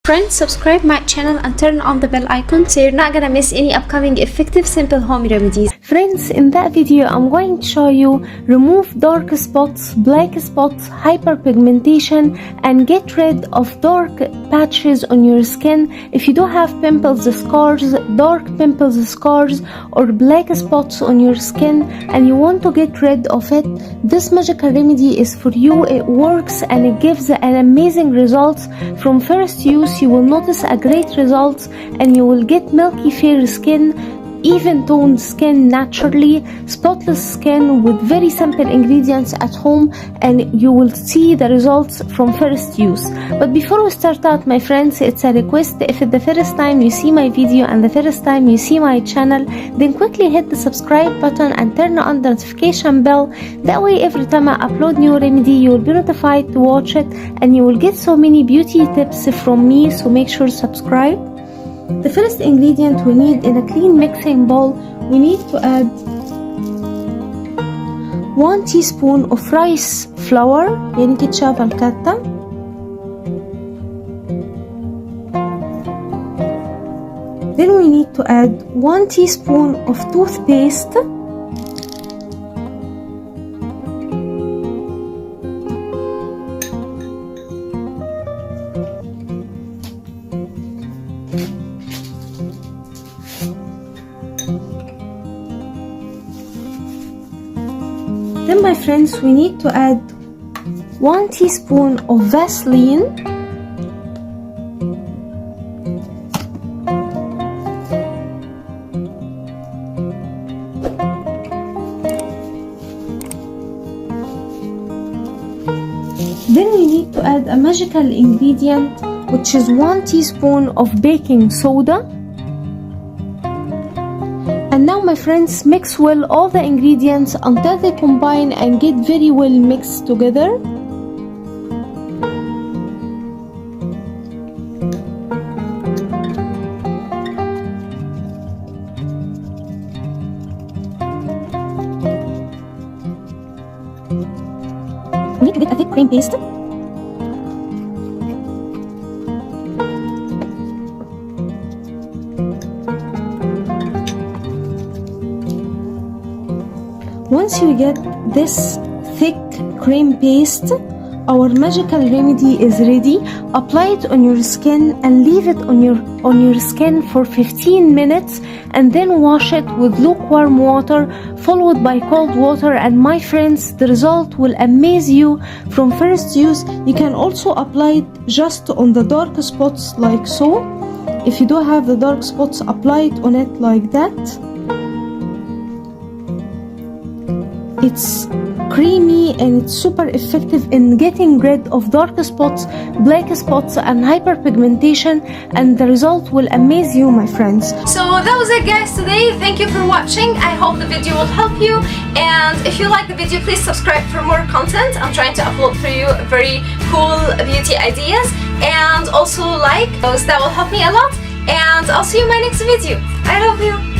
Friends, subscribe my channel and turn on the bell icon so you're not gonna miss any upcoming effective simple home remedies. Friends, in that video I'm going to show you remove dark spots, black spots, hyperpigmentation, and get rid of dark patches on your skin. If you do have pimples, scars, dark pimples, scars, or black spots on your skin and you want to get rid of it, this magical remedy is for you. It works and it gives an amazing results. From first use you will notice a great results and you will get milky fair skin, even toned skin naturally, spotless skin with very simple ingredients at home, and you will see the results from first use. But before we start out, my friends, it's a request. If it's the first time you see my video and the first time you see my channel, then quickly hit the subscribe button and turn on the notification bell. That way every time I upload new remedy you will be notified to watch it and you will get so many beauty tips from me, so make sure to subscribe. The first ingredient we need in a clean mixing bowl, we need to add 1 teaspoon of rice flour, يعني كتشاف الكاتة. Then we need to add 1 teaspoon of toothpaste. Then, my friends, we need to add 1 teaspoon of Vaseline, then we need to add a magical ingredient, which is 1 teaspoon of baking soda. And now, my friends, mix well all the ingredients until they combine and get very well mixed together. We need to get a thick cream paste. Once you get this thick cream paste, our magical remedy is ready. Apply it on your skin and leave it on your skin for 15 minutes and then wash it with lukewarm water followed by cold water, and my friends, the result will amaze you from first use. You can also apply it just on the dark spots like so. If you don't have the dark spots, apply it on it like that. It's creamy and it's super effective in getting rid of dark spots, black spots, and hyperpigmentation, and the result will amaze you, my friends. So that was it, guys, today. Thank you for watching. I hope the video will help you, and if you like the video, please subscribe for more content. I'm trying to upload for you very cool beauty ideas, and also like those. That will help me a lot, and I'll see you in my next video. I love you.